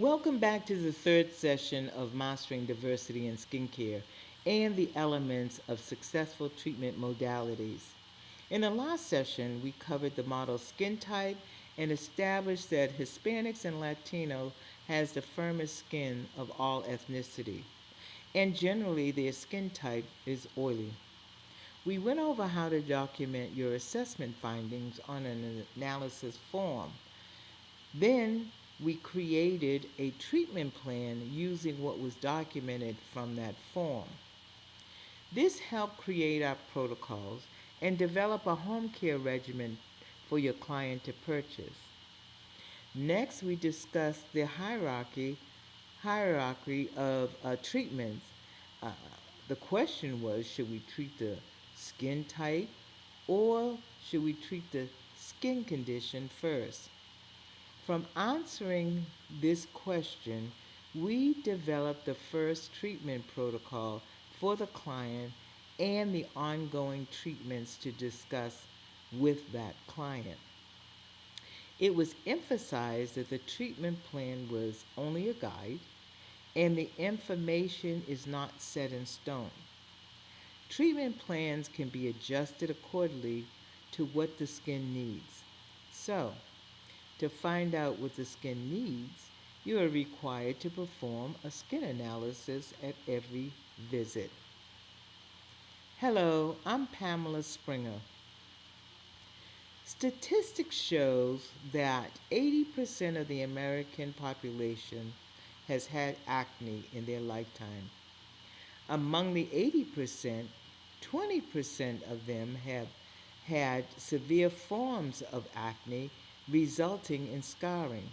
Welcome back to the third session of Mastering Diversity in Skincare and the Elements of Successful Treatment Modalities. In the last session, we covered the model skin type and established that Hispanics and Latino has the firmest skin of all ethnicity, and generally their skin type is oily. We went over how to document your assessment findings on an analysis form. Then we created a treatment plan using what was documented from that form. This helped create our protocols and develop a home care regimen for your client to purchase. Next, we discussed the hierarchy of treatments. Uh, the question was, should we treat the skin type or should we treat the skin condition first? From answering this question, we developed the first treatment protocol for the client and the ongoing treatments to discuss with that client. It was emphasized that the treatment plan was only a guide and the information is not set in stone. Treatment plans can be adjusted accordingly to what the skin needs. So, to find out what the skin needs, you are required to perform a skin analysis at every visit. Hello, I'm Pamela Springer. Statistics shows that 80% of the American population has had acne in their lifetime. Among the 80%, 20% of them have had severe forms of acne resulting in scarring.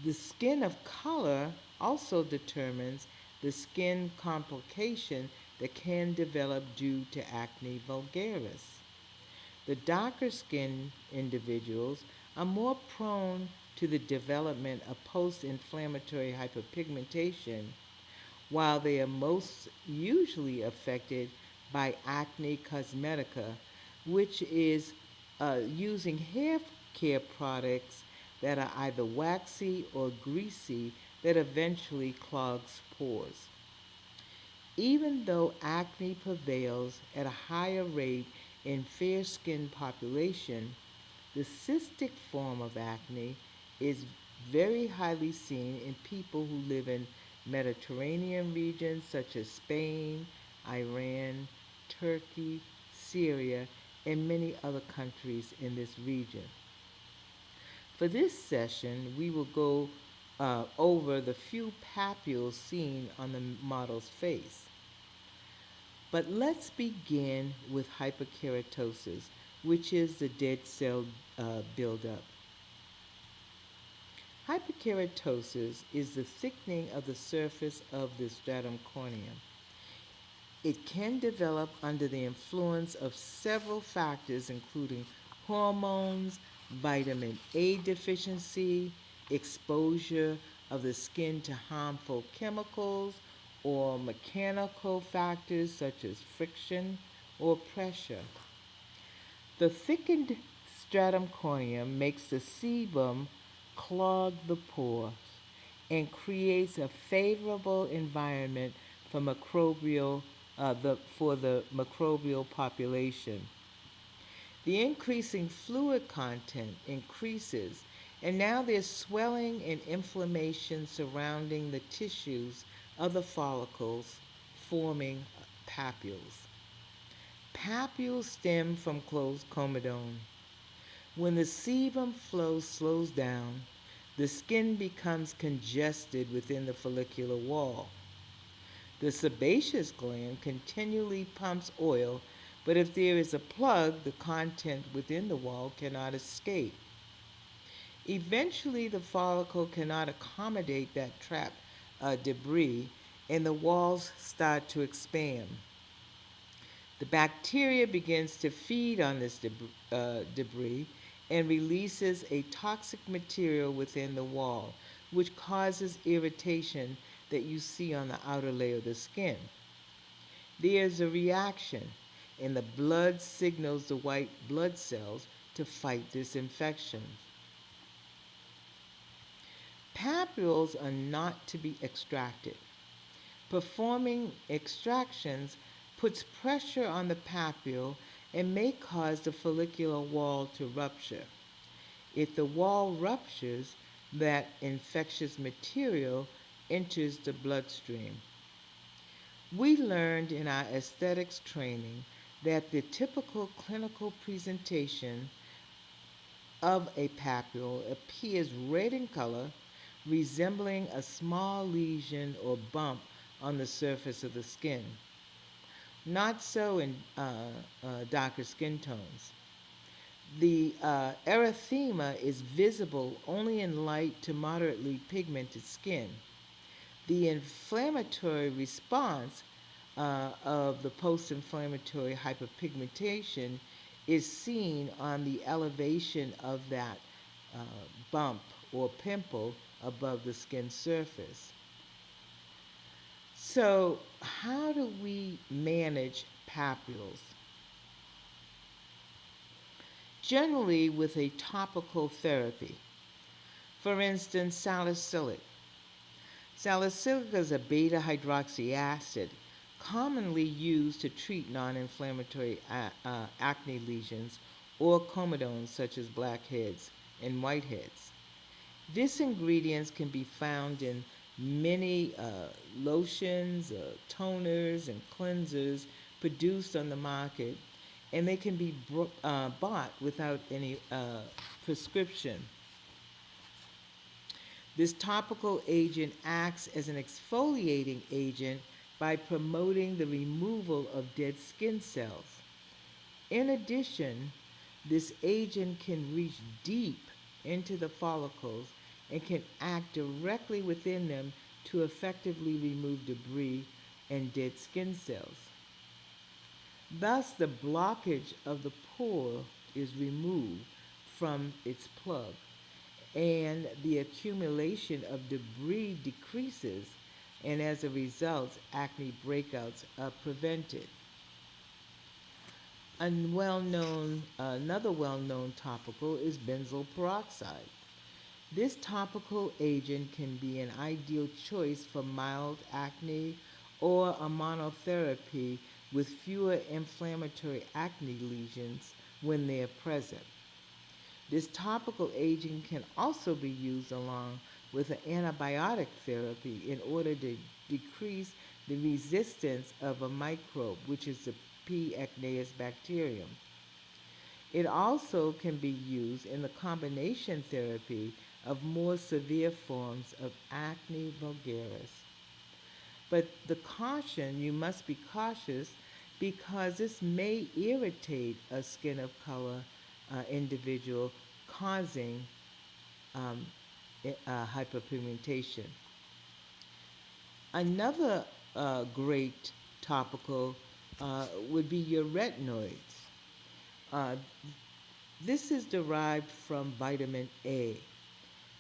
The skin of color also determines the skin complication that can develop due to acne vulgaris. The darker skinned individuals are more prone to the development of post-inflammatory hyperpigmentation, while they are most usually affected by acne cosmetica, which is using hair care products that are either waxy or greasy that eventually clogs pores. Even though acne prevails at a higher rate in fair-skinned population, the cystic form of acne is very highly seen in people who live in Mediterranean regions such as Spain, Iran, Turkey, Syria, and many other countries in this region. For this session, we will go over the few papules seen on the model's face. But let's begin with hyperkeratosis, which is the dead cell buildup. Hyperkeratosis is the thickening of the surface of the stratum corneum. It can develop under the influence of several factors, including hormones, vitamin A deficiency, exposure of the skin to harmful chemicals, or mechanical factors such as friction or pressure. The thickened stratum corneum makes the sebum clog the pores and creates a favorable environment for the microbial population. The increasing fluid content increases, and now there's swelling and inflammation surrounding the tissues of the follicles, forming papules. Papules stem from closed comedone. When the sebum flow slows down, the skin becomes congested within the follicular wall. The sebaceous gland continually pumps oil, but if there is a plug, the content within the wall cannot escape. Eventually, the follicle cannot accommodate that trapped debris, and the walls start to expand. The bacteria begins to feed on this debris and releases a toxic material within the wall, which causes irritation that you see on the outer layer of the skin. There's a reaction, and the blood signals the white blood cells to fight this infection. papules are not to be extracted. Performing extractions puts pressure on the papule and may cause the follicular wall to rupture. If the wall ruptures, that infectious material enters the bloodstream. We learned in our aesthetics training that the typical clinical presentation of a papule appears red in color, resembling a small lesion or bump on the surface of the skin. Not so in darker skin tones. The erythema is visible only in light to moderately pigmented skin. The inflammatory response of the post-inflammatory hyperpigmentation is seen on the elevation of that uh, bump or pimple above the skin surface. So, how do we manage papules? Generally with a topical therapy. For instance, salicylic. Salicylic is a beta hydroxy acid commonly used to treat non-inflammatory acne lesions or comedones such as blackheads and whiteheads. This ingredient can be found in many lotions, toners, and cleansers produced on the market, and they can be bought without any prescription. This topical agent acts as an exfoliating agent by promoting the removal of dead skin cells. In addition, this agent can reach deep into the follicles and can act directly within them to effectively remove debris and dead skin cells. Thus, the blockage of the pore is removed from its plug, and the accumulation of debris decreases, and as a result, acne breakouts are prevented. Another well-known topical is benzoyl peroxide. This topical agent can be an ideal choice for mild acne or a monotherapy with fewer inflammatory acne lesions when they are present. This topical agent can also be used along with an antibiotic therapy in order to decrease the resistance of a microbe, which is the P. acnes bacterium. It also can be used in the combination therapy of more severe forms of acne vulgaris. But you must be cautious because this may irritate a skin of color individual, causing hyperpigmentation. Another great topical would be your retinoids. Uh, this is derived from vitamin A.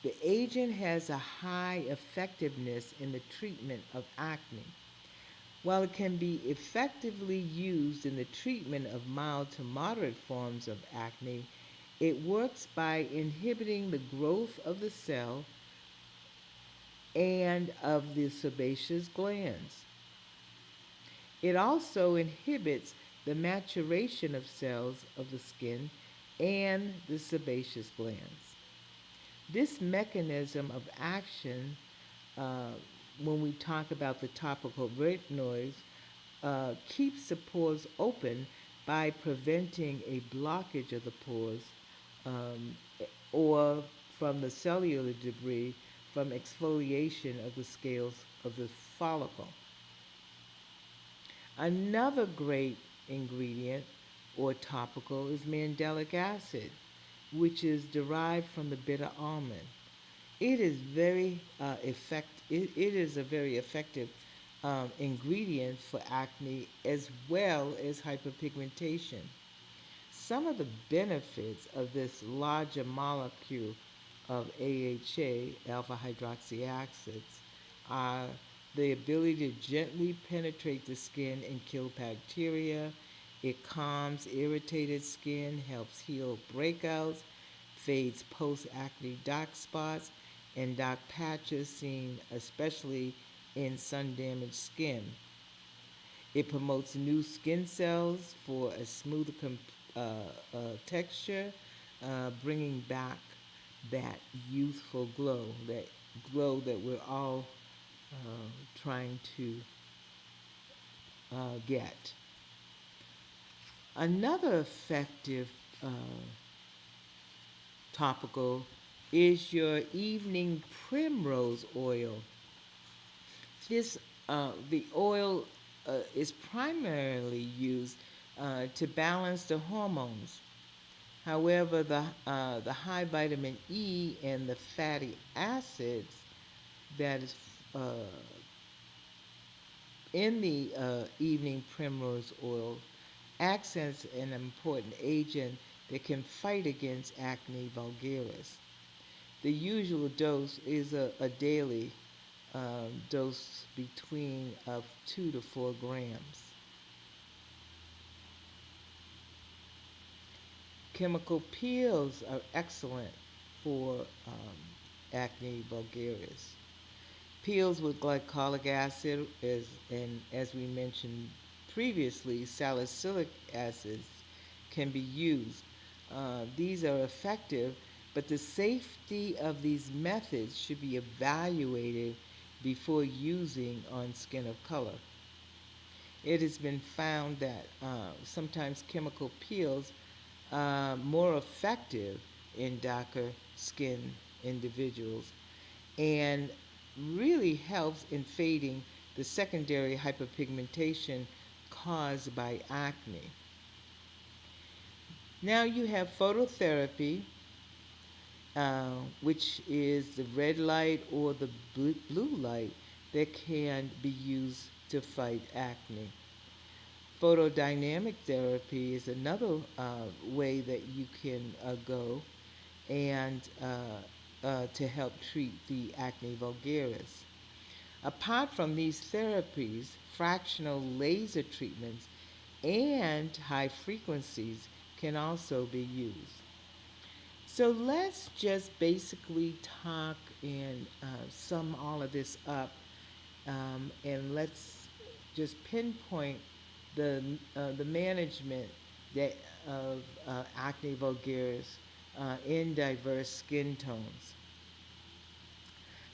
The agent has a high effectiveness in the treatment of acne. While it can be effectively used in the treatment of mild to moderate forms of acne, it works by inhibiting the growth of the cell and of the sebaceous glands. It also inhibits the maturation of cells of the skin and the sebaceous glands. This mechanism of action, when we talk about the topical retinoids, keeps the pores open by preventing a blockage of the pores or from the cellular debris from exfoliation of the scales of the follicle. Another great ingredient or topical is mandelic acid, which is derived from the bitter almond. It is a very effective ingredient for acne as well as hyperpigmentation. Some of the benefits of this larger molecule of AHA, alpha hydroxy acids, are the ability to gently penetrate the skin and kill bacteria. It calms irritated skin, helps heal breakouts, fades post-acne dark spots, and dark patches seen especially in sun-damaged skin. It promotes new skin cells for a smoother texture, bringing back that youthful glow, that glow that we're all trying to get. Another effective topical is your evening primrose oil. The oil is primarily used to balance the hormones. However, the high vitamin E and the fatty acids that is in the evening primrose oil accents an important agent that can fight against acne vulgaris. The usual dose is a daily dose between of 2 to 4 grams. Chemical peels are excellent for acne vulgaris. Peels with glycolic acid, and as we mentioned previously, salicylic acids can be used. These are effective, but the safety of these methods should be evaluated before using on skin of color. It has been found that sometimes chemical peels are more effective in darker skin individuals and really helps in fading the secondary hyperpigmentation caused by acne. Now you have phototherapy, which is the red light or the blue light that can be used to fight acne. Photodynamic therapy is another way that you can go and to help treat the acne vulgaris. Apart from these therapies, fractional laser treatments and high frequencies can also be used. So let's just basically talk and sum all of this up, and let's just pinpoint the management that of acne vulgaris in diverse skin tones.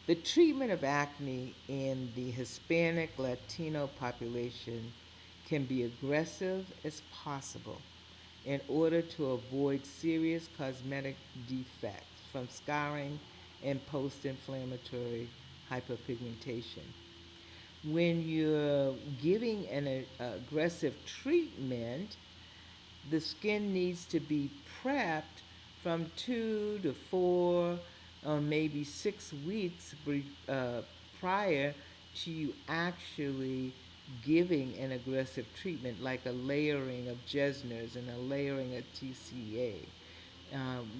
The treatment of acne in the Hispanic Latino population can be aggressive as possible in order to avoid serious cosmetic defects from scarring and post-inflammatory hyperpigmentation. When you're giving an aggressive treatment, the skin needs to be prepped from 2 to 4 or maybe 6 weeks prior to you actually giving an aggressive treatment, like a layering of Jesner's and a layering of TCA.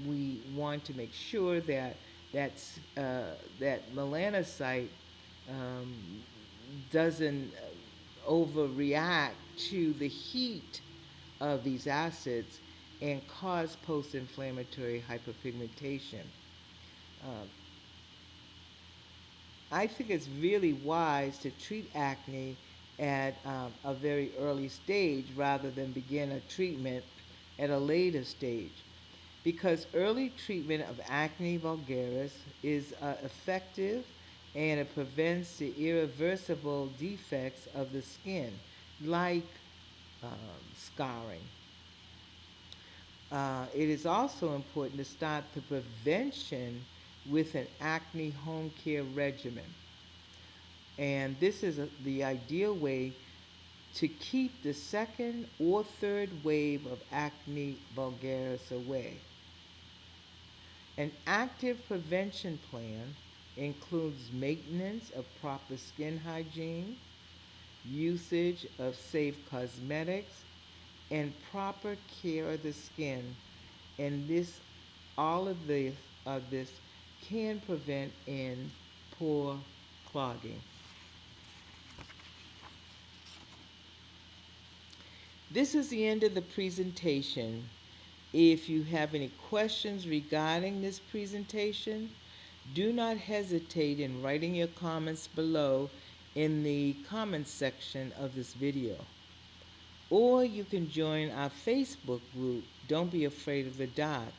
We want to make sure that that melanocyte um, doesn't overreact to the heat of these acids and cause post-inflammatory hyperpigmentation. Um, I think it's really wise to treat acne at a very early stage rather than begin a treatment at a later stage, because early treatment of acne vulgaris is effective and it prevents the irreversible defects of the skin, like scarring. It is also important to start the prevention with an acne home care regimen. And this is the ideal way to keep the second or third wave of acne vulgaris away. An active prevention plan includes maintenance of proper skin hygiene, usage of safe cosmetics, and proper care of the skin. And all of this can prevent in pore clogging. This is the end of the presentation. If you have any questions regarding this presentation, Do not hesitate in writing your comments below in the comments section of this video. Or you can join our Facebook group, Don't Be Afraid of the Dark,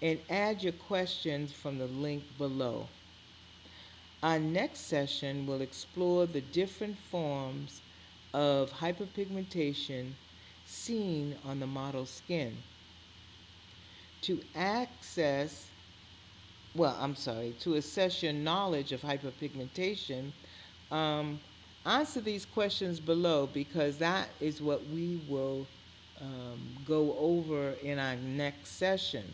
and add your questions from the link below. Our next session will explore the different forms of hyperpigmentation seen on the model skin. To to assess your knowledge of hyperpigmentation, um, answer these questions below because that is what we will go over in our next session.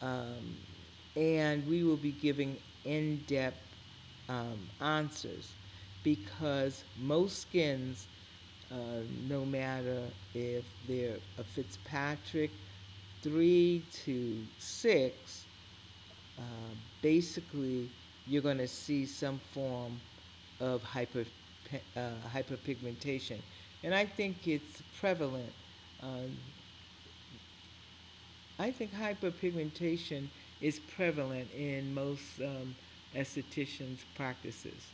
Um, and we will be giving in-depth answers because most skins, no matter if they're a Fitzpatrick 3 to 6, basically you're going to see some form of hyperpigmentation. And I think it's prevalent. Um, I think hyperpigmentation is prevalent in most estheticians' practices.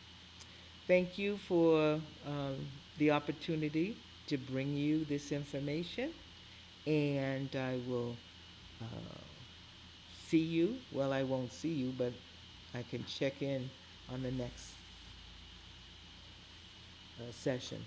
Thank you for the opportunity to bring you this information, and I will see you. Well, I won't see you, but I can check in on the next session.